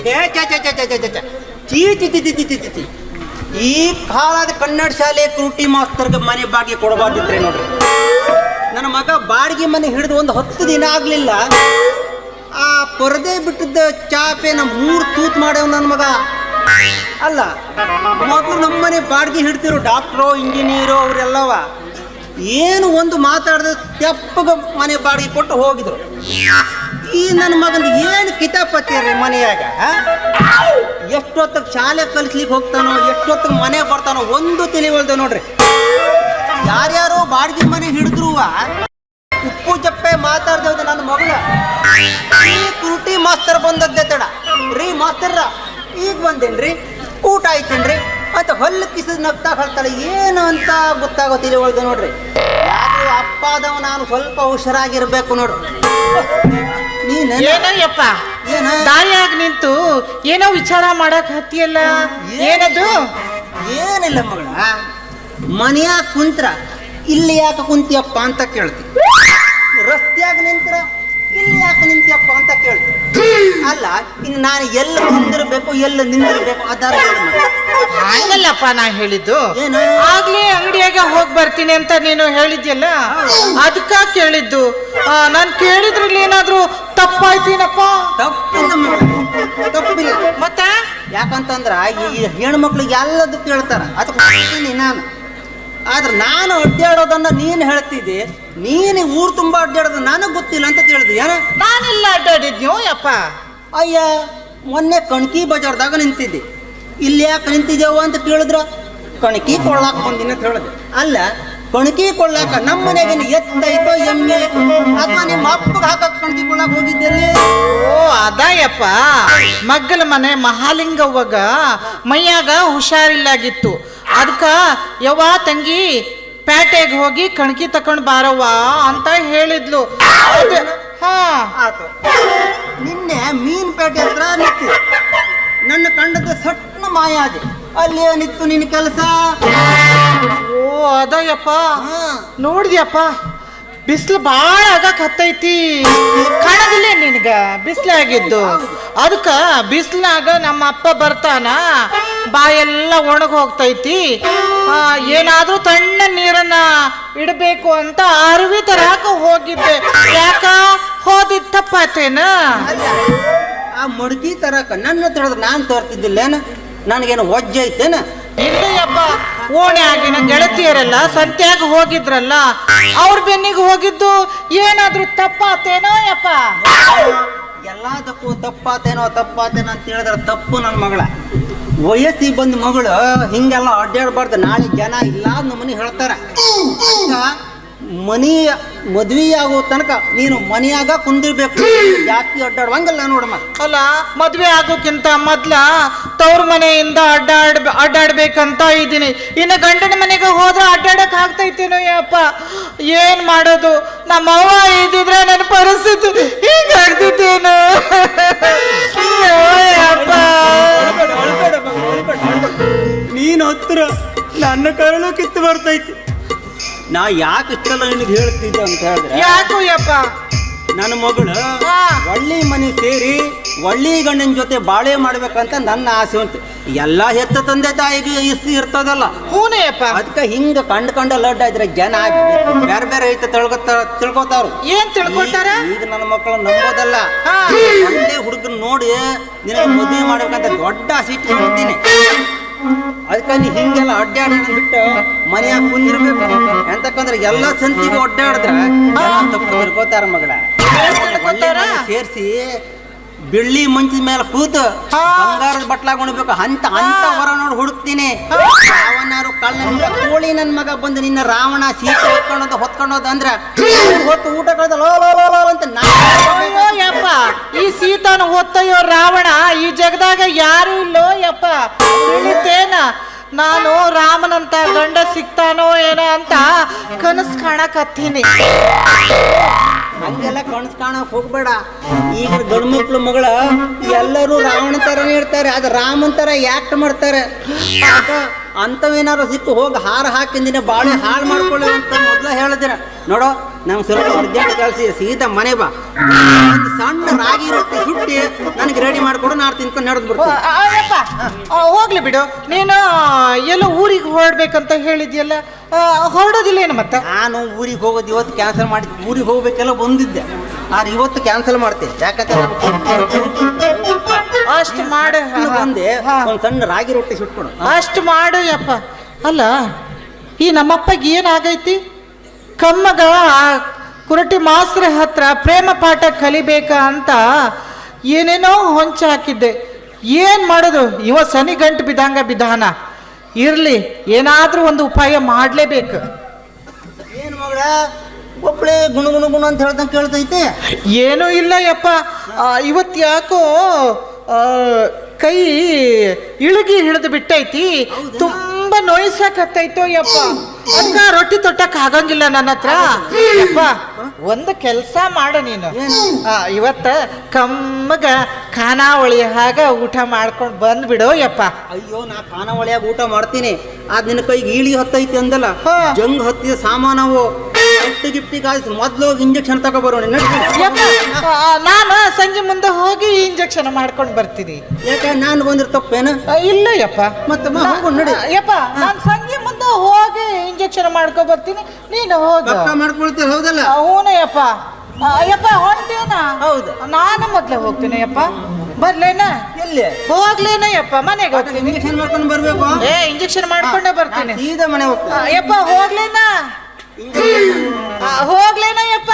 ಛೇ ಛೇ ಛೇ ಛೇ ಛೇ ಛೇ ಛೇ ಛೇ. ಚೀ ಚಿ ಚಿ ಚಿ ಚಿ ಚಿ ಚಿ ಚಿ. ಈ ಕಾಲದ ಕನ್ನಡ ಶಾಲೆ ಕ್ರೂಟಿ ಮಾಸ್ತರ್ಗೆ ಮನೆ ಬಾಡಿಗೆ ಕೊಡಬಾರ್ದಿದ್ರೆ ನೋಡ್ರಿ. ನನ್ನ ಮಗ ಬಾಡಿಗೆ ಮನೆ ಹಿಡಿದು ಒಂದು 10 ದಿನ ಆಗಲಿಲ್ಲ, ಆ ಪರದೆ ಬಿಟ್ಟಿದ್ದ ಚಾಪೆನ 3 ತೂತ್ ಮಾಡ್ಯವ್ ನನ್ನ ಮಗ. ಅಲ್ಲ, ಮೊದಲು ನಮ್ಮನೆ ಬಾಡಿಗೆ ಹಿಡ್ತಿರೋ ಡಾಕ್ಟ್ರು ಇಂಜಿನಿಯರು ಅವರೆಲ್ಲವ ಏನು ಒಂದು ಮಾತಾಡಿದ ತೆಪ್ಪಗ ಮನೆ ಬಾಡಿಗೆ ಕೊಟ್ಟು ಹೋಗಿದ್ರು. ಈ ನನ್ನ ಮಗಂದು ಏನು ಕಿತಾಪತಿ ರೀ ಮನೆಯಾಗ. ಎಷ್ಟೊತ್ತಿಗೆ ಶಾಲೆ ಕಲಿಸ್ಲಿಕ್ಕೆ ಹೋಗ್ತಾನೋ, ಎಷ್ಟೊತ್ತಿಗೆ ಮನೆ ಬರ್ತಾನೋ ಒಂದು ತಿಳಿವಲ್ದು ನೋಡ್ರಿ. ಯಾರ್ಯಾರೋ ಬಾಡಿಗೆ ಮನೆ ಹಿಡಿದ್ರು ಉಪ್ಪು ಚಪ್ಪೆ ಮಾತಾಡ್ದೇವ್ದು ನನ್ನ ಮಗಳ. ಈ ಕ್ರೂಟಿ ಮಾಸ್ತರ್ ಬಂದದ್ದೆ ತಡ. ರೀ ಮಾಸ್ತರ್ರ ಈಗ ಬಂದೇನ್ರಿ, ಊಟ ಆಯ್ತೇನ್ರಿ ಅಂತ ಹೊಲ್ಲು ಕಿಸದ್ ನಗ್ತಾ ಹೇಳ್ತಾಳೆ. ಏನು ಅಂತ ಗೊತ್ತಾಗೋ ತಿಳಿವಲ್ದು ನೋಡ್ರಿ. ಯಾರು ಅಪ್ಪ ಆದವ ನಾನು ಸ್ವಲ್ಪ ಹುಷಾರಾಗಿರ್ಬೇಕು ನೋಡ್ರಿ. ಏನಯ್ಯಪ್ಪ ದಾರಿಯಾಗ ನಿಂತು ಏನೋ ವಿಚಾರ ಮಾಡಕ್ ಹತ್ತಿಯಲ್ಲ, ಏನದು? ಏನಿಲ್ಲ ಮಗಳ, ಮನೆಯಾಗ ಕುಂತ್ರ ಇಲ್ಲಿ ಯಾಕೆ ಕುಂತಿಯಪ್ಪ ಅಂತ ಕೇಳ್ತಿ, ರಸ್ತೆಯಾಗ ನಿಂತ್ರ ಇಲ್ಲಿ ಯಾಕೆ ನಿಂತಿಯಪ್ಪ ಅಂತ ಕೇಳ್ತಿ. ಅಲ್ಲ, ಇನ್ನು ನಾನು ಎಲ್ಲ ಕುಂದಿರ್ಬೇಕು ಎಲ್ಲ ನಿಂದಿರ್ಬೇಕು ಅದರ ಹಂಗಲ್ಲಪ್ಪ ನಾ ಹೇಳಿದ್ದು. ಏನು? ಆಗ್ಲೇ ಅಂಗಡಿಯಾಗ ಹೋಗಿ ಬರ್ತೀನಿ ಅಂತ ನೀನು ಹೇಳಿದ್ಯಲ್ಲ, ಅದಕ್ಕ ಕೇಳಿದ್ದು. ನಾನು ಕೇಳಿದ್ರಲ್ಲಿ ಏನಾದ್ರು ತಪ್ಪಾಯ್ತೀನಪ್ಪ? ತಪ್ಪಿಲ್ಲ ಮಗಳ, ತಪ್ಪಿಲ್ಲ. ಮತ್ತೆ ಯಾಕಂತಂದ್ರ ಈ ಹೆಣ್ಮಕ್ಳಿಗೆ ಎಲ್ಲದೂ ಕೇಳ್ತಾರ, ಅದಕ್ಕೆ ಮಾಡ್ತೀನಿ ನಾನು. ಆದ್ರೆ ನಾನು ಅಡ್ಡಾಡೋದನ್ನ ನೀನು ಹೇಳ್ತಿದ್ದೆ, ನೀನು ಊರು ತುಂಬ ಅಡ್ಡಾಡೋದು ನನಗೆ ಗೊತ್ತಿಲ್ಲ ಅಂತ ತಿಳಿದಿ. ಏನ ನಾನೆಲ್ಲ ಅಡ್ಡಾಡಿದ್ನೋ ಯಪ್ಪ? ಅಯ್ಯ, ಮೊನ್ನೆ ಕಣ್ಕಿ ಬಜಾರ್ದಾಗ ನಿಂತಿದ್ದೆ. ಇಲ್ಲಿ ಯಾಕೆ ನಿಂತಿದ್ದೇವ ಅಂತ ಕೇಳಿದ್ರ ಕಣ್ಕಿ ಕೊಳ್ಳಾಕ ಬಂದಿನ ಅಂತ ಹೇಳಿದೆ. ಅಲ್ಲ, ಕಣ್ಕಿ ಕೊಳ್ಳಾಕ ನಮ್ಮ ಮನೆಗೆ ಎತ್ತೈತೋ ಎಮ್ಮೆ ಅಥವಾ ನಿಮ್ಮ ಅಪ್ಪಗೆ ಹಾಕಕ್ ಕಣ್ಕಿ ಕೊಳ್ಳಾಕ ಹೋಗಿದ್ದೇನೆ. ಓ ಅದಯ್ಯಪ್ಪ, ಮಗ್ಗಲ ಮನೆ ಮಹಾಲಿಂಗವ್ವಗ ಮೈಯಾಗ ಹುಷಾರಿಲ್ಲಾಗಿತ್ತು. ಅದಕ್ಕ ಯವ್ವ ತಂಗಿ ಪೇಟೆಗೆ ಹೋಗಿ ಕಣ್ಕಿ ತಕೊಂಡ್ ಬಾರವ್ವ ಅಂತ ಹೇಳಿದ್ಲು. ಆತು. ನಿನ್ನೆ ಮೀನ್ ಪೇಟೆ ಹತ್ರ ನಿಂತಿ, ನನ್ನ ಕಂಡದ ಸಣ್ಣ ಮಾಯಾದೆ. ಅಲ್ಲಿ ಏನಿತ್ತು ನಿನ್ನ ಕೆಲಸ? ಓ ಅದಯ್ಯಪ್ಪ, ನೋಡಿದ್ಯಪ್ಪ ಬಿಸಿಲು ಭಾಳ ಆಗಕ್ ಹತ್ತೈತಿ. ಕಾಣದಿಲ್ಲ ನಿನಗ ಬಿಸಿಲಾಗಿದ್ದು? ಅದಕ್ಕ ಬಿಸಿಲಾಗ ನಮ್ಮ ಅಪ್ಪ ಬರ್ತಾನ, ಬಾಯೆಲ್ಲ ಒಣಗಿ ಹೋಗ್ತೈತಿ. ಏನಾದ್ರೂ ತಣ್ಣ ನೀರನ್ನ ಇಡಬೇಕು ಅಂತ ಅರಿವಿ ತರಕ ಹೋಗಿದ್ದೆ. ಯಾಕ ಹೋದಿದ್ ತಪ್ಪಾತೇನ? ಆ ಮಡ್ಕಿ ತರಕ ನನ್ನ ಹತ್ರ ಹೇಳಿದ್ರೆ ನಾನು ತರ್ತಿದ್ದಿಲ್ಲೇನ? ನನಗೇನು ಒಜ್ಜೆ ಐತೇನ? ಇಲ್ಲಯ್ಯಪ್ಪ, ಓಣೆ ಆಗಿನ ಗೆಳತಿಯರೆಲ್ಲ ಸಂತ್ಯಾಗ ಹೋಗಿದ್ರಲ್ಲ, ಅವ್ರ ಬೆನ್ನಿಗೆ ಹೋಗಿದ್ದು ಏನಾದ್ರೂ ತಪ್ಪಾತೇನೋ ಯಪ್ಪ? ಎಲ್ಲದಕ್ಕೂ ತಪ್ಪಾತೇನೋ ಅಂತ ಹೇಳಿದ್ರೆ ತಪ್ಪು. ನನ್ನ ಮಗಳ ವಯಸ್ಸಿಗೆ ಬಂದ ಮಗಳು ಹಿಂಗೆಲ್ಲ ಅಡ್ಡಾಡಬಾರ್ದು. ನಾಳೆ ಜನ ಇಲ್ಲ ನಮ್ಮನೆ ಹೇಳ್ತಾರ. ಮನಿ ಮದ್ವೆ ಆಗೋ ತನಕ ನೀನು ಮನೆಯಾಗ ಕುಂದಿರ್ಬೇಕು, ಜಾಸ್ತಿ ಅಡ್ಡಾಡುವಂಗಲ್ಲ ನೋಡಮ್ಮ. ಅಲ್ಲ, ಮದ್ವೆ ಆಗೋಕ್ಕಿಂತ ಮೊದ್ಲ ತವ್ರ ಮನೆಯಿಂದ ಅಡ್ಡಾಡ್ಬೇಕಂತ ಇದ್ದೀನಿ. ಇನ್ನು ಗಂಡನ ಮನೆಗೆ ಹೋದ್ರೆ ಅಡ್ಡಾಡಕ್ ಆಗ್ತೈತೇನೋ ಯಪ್ಪ? ಏನ್ ಮಾಡೋದು? ನಮ್ಮವ್ವ ಇದ್ದಿದ್ರೆ ನನ್ನ ಪರಿಸ್ಥಿತಿ ಹೀಗಾಗ್ತಿತ್ತೇನೋ ಯಪ್ಪ. ನೀನು ಹತ್ರ ನನ್ನ ಕರಳು ಕಿತ್ತು ಬರ್ತೈತಿ. ನಾ ಯಾಕೆ ಇಷ್ಟೆಲ್ಲ ನಿನಗೆ ಹೇಳ್ತಿದ್ದೆ ಅಂತ ಹೇಳಿದ್ರೆ, ಯಾಕೋ ಯಪ್ಪ, ನನ್ನ ಮಗಳು ಒಳ್ಳೆ ಮನೆ ಸೇರಿ ಒಳ್ಳೆ ಗಂಡನ ಜೊತೆ ಬಾಳೆ ಮಾಡ್ಬೇಕಂತ ನನ್ನ ಆಸೆ ಉಂಟು. ಎಲ್ಲ ಹೆತ್ತ ತಂದೆ ತಾಯಿಗೆ ಇಷ್ಟು ಇರ್ತದಲ್ಲ. ಹೂನಯ್ಯಪ್ಪ. ಅದಕ್ಕೆ ಹಿಂಗ ಕಂಡ ಲಡ್ಡ ಇದ್ರೆ ಜನ ಬೇರೆ ಬೇರೆ ಐತೆ ತಿಳ್ಕೊತಾರು. ಏನ್ ತಿಳ್ಕೊತಾರ? ಈಗ ನನ್ನ ಮಕ್ಕಳು ನಂಬೋದಲ್ಲ, ಒಳ್ಳೆ ಹುಡುಗನ್ ನೋಡಿ ನಿನಗೆ ಮದುವೆ ಮಾಡ್ಬೇಕಂತ ದೊಡ್ಡ ಆಸೆ ಇಟ್ಕೊಂಡಿದ್ದೀನಿ. ಅದಕ್ಕೆ ನೀ ಹಿಂಗೆಲ್ಲ ಅಡ್ಡಾಡೋದ್ ಬಿಟ್ಟು ಮನೆಯಾಗ ಕುಂದಿರ್ಬೇಕು. ಎಂತಕ್ಕಂದ್ರೆ ಎಲ್ಲ ಸಂತಿಗೂ ಅಡ್ಡಾಡಿದ್ರ ತಪ್ಪು ತಿಳ್ಕೊತಾರ ಮಗಳ. ಸೇರಿಸಿ ಬೆಳ್ಳಿ ಮಂಚದ ಮೇಲೆ ಕೂತು ಬಂಗಾರದ ಬಟ್ಲಾಗ ಉಣ್ಬೇಕು ಅಂತ ವರ ನೋಡಿ ಹುಡುಕ್ತೀನಿ. ಯಾವನಾರು ಕಳ್ಳ ಕೋಳಿ ನನ್ನ ಮಗ ಬಂದು ನಿನ್ನ ರಾವಣ ಸೀತೆ ಹೊತ್ಕೊಂಡೋದ ಅಂದ್ರ ಹೊತ್ತು ಊಟ ಕಳ್ದಲ್ಲ ಅಂತ ಯಪ್ಪ. ಈ ಸೀತಾನ ಹೊತ್ತಯ್ಯೋ ರಾವಣ ಈ ಜಗದಾಗ ಯಾರು ಇಲ್ಲೋ ಯಪ್ಪ. ತಿಳಿತೇನ? ನಾನು ರಾಮನಂತ ಗಂಡ ಸಿಗ್ತಾನೋ ಏನೋ ಅಂತ ಕನಸು ಕಾಣಕತ್ತೀನಿ. ಹಂಗೆಲ್ಲ ಕನಸು ಕಾಣಕ್ ಹೋಗ್ಬೇಡ. ಈಗ ಗಂಡು ಮಕ್ಳು ಮಗಳ ಎಲ್ಲರೂ ರಾವಣ ತರನೇ ಇರ್ತಾರೆ, ಅದು ರಾಮನ್ ತರ ಯಾಕ್ಟ್ ಮಾಡ್ತಾರೆ. ಅಂತವೇನಾರು ಸಿಕ್ಕು ಹೋಗಿ ಹಾರ ಹಾಕಿಂದಿನ ಬಾಳೆ ಹಾಳು ಮಾಡ್ಕೊಳ್ಳಿ ಅಂತ ಮೊದಲ ಹೇಳಿದಿರ. ನೋಡೋ, ನಮ್ಗೆ ಸ್ವಲ್ಪ ಅರ್ಜೆಂಟ್ ಕಳಿಸಿ ಸೀದಾ ಮನೆ ಬಾ. ಒಂದು ಸಣ್ಣ ರಾಗಿ ರೊಟ್ಟಿ ಸುಟ್ಟಿ ಹೋಗಿ ನನಗೆ ರೆಡಿ ಮಾಡಿಕೊಡು, ನಾನು ತಿನ್ಕೊಂಡು ನಡೆದು ಬಿಡ್ತೀನಿ. ಅಯ್ಯಪ್ಪ ಹೋಗ್ಲಿ ಬಿಡು. ನೀನು ಎಲ್ಲೋ ಊರಿಗೆ ಹೊರಡ್ಬೇಕಂತ ಹೇಳಿದ್ಯಲ್ಲ, ಹೊರಡೋದಿಲ್ಲ ಏನು ಮತ್ತೆ? ನಾನು ಊರಿಗೆ ಹೋಗೋದು ಇವತ್ತು ಕ್ಯಾನ್ಸಲ್ ಮಾಡಿದ್ದೆ. ಊರಿಗೆ ಹೋಗ್ಬೇಕೆಲ್ಲ ಬಂದಿದ್ದೆ, ಆದ್ರೆ ಇವತ್ತು ಕ್ಯಾನ್ಸಲ್ ಮಾಡ್ತೀನಿ. ಯಾಕಂದ್ರೆ ಅಷ್ಟು ಮಾಡು. ಬಂದೆ ಒಂದು ಸಣ್ಣ ರಾಗಿ ರೊಟ್ಟಿ ಸುಟ್ಕೊಡು. ಅಷ್ಟು ಮಾಡು ಯಪ್ಪ. ಅಲ್ಲ, ಈ ನಮ್ಮಪ್ಪಗೆ ಏನಾಗೈತಿ? ಕಮ್ಮಗ ಕುರಟಿ ಮಾಸ್ತ್ರ ಹತ್ರ ಪ್ರೇಮ ಪಾಠ ಕಲಿಬೇಕ ಅಂತ ಏನೇನೋ ಹೊಂಚ ಹಾಕಿದ್ದೆ. ಏನು ಮಾಡೋದು? ಇವ ಸನಿ ಗಂಟು ಬಿದ್ದಂಗ ಬಿದ್ದಾನ. ಇರಲಿ, ಏನಾದರೂ ಒಂದು ಉಪಾಯ ಮಾಡಲೇಬೇಕು. ಏನು ಮಗಳ ಒಬ್ಬಳೇ ಗುಣ ಗುಣ ಗುಣ ಅಂತ ಹೇಳ್ದಂಗೆ ಕೇಳ್ತೈತೆ? ಏನೂ ಇಲ್ಲ ಯಪ್ಪ. ಇವತ್ತು ಯಾಕೋ ಕೈ ಇಳಗಿ ಹಿಡಿದು ಬಿಟ್ಟೈತಿ. ತುಂಬ ನೋಯ್ಸಕತ್ತೈತೋ ಯಪ್ಪ. ಅಕ್ಕ ರೊಟ್ಟಿ ತೊಟ್ಟಕ್ಕೆ ಆಗಂಗಿಲ್ಲ ನನ್ನ ಹತ್ರ. ಯಪ್ಪ ಒಂದು ಕೆಲಸ ಮಾಡು ನೀನು. ಇವತ್ತ ಕಮ್ಮಗ ಖಾನಾವಳಿ ಹಾಗ ಊಟ ಮಾಡ್ಕೊಂಡು ಬಂದ್ಬಿಡು ಯಪ್ಪ. ಅಯ್ಯೋ, ನಾ ಖಾನಾವಳಿಯಾಗ ಊಟ ಮಾಡ್ತೀನಿ. ಆದ್ ನಿನ್ನ ಕೈಗೆ ಈಳಿ ಹತ್ತೈತಿ ಅಂದಲ್ಲ, ಜಂಗ್ ಹತ್ತಿದ ಸಾಮಾನವು ಗಿಫ್ಟಿಗೆ ಮೊದ್ಲು ಇಂಜೆಕ್ಷನ್ ತಗೊಬರೋಣ. ನಾನು ಸಂಜೆ ಮುಂದೆ ಹೋಗಿ ಇಂಜೆಕ್ಷನ್ ಮಾಡ್ಕೊಂಡು ಬರ್ತೀನಿ. ಯಾಕೆ ನಾನು ಬಂದ್ರೆ ತಪ್ಪೇನ? ಇಲ್ಲ ಯಪ್ಪ. ಮತ್ತೆ ನೋಡಿ ಯಪ್ಪ, ನಾನು ಸಂಜೆ ಮುಂದೆ ಹೋಗಿ ಇಂಜೆಕ್ಷನ್ ಮಾಡ್ಕೊ ಬರ್ತೀನಿ. ನೀನು ಹೋಗ ಮಾಡ್ಕೊಳ್ತೀವಿ. ಹೌದಲ್ಲ? ಹೂನಯ್ಯಪ್ಪ. ಯಪ್ಪ ಹೊಂಟೇನ? ಹೌದು. ನಾನು ಮೊದ್ಲೇ ಹೋಗ್ತೀನಿ ಯಪ್ಪ. ಬರ್ಲೇನ? ಎಲ್ಲಿ ಹೋಗ್ಲೇನಯ್ಯಪ್ಪ? ಮನೆಗೆ ಹೋಗ್ತೀನಿ. ಇಂಜೆಕ್ಷನ್ ಮಾಡ್ಕೊಂಡು ಬರ್ಬೇಕು. ಇಂಜೆಕ್ಷನ್ ಮಾಡ್ಕೊಂಡೇ ಬರ್ತೀನಿ. ಸೀದಾ ಮನೆ ಹೋಗ್ತೀನಿ. ಯಪ್ಪ ಹೋಗ್ಲೇನ? ಹೋಗ್ಲೇನಯ್ಯಪ್ಪ?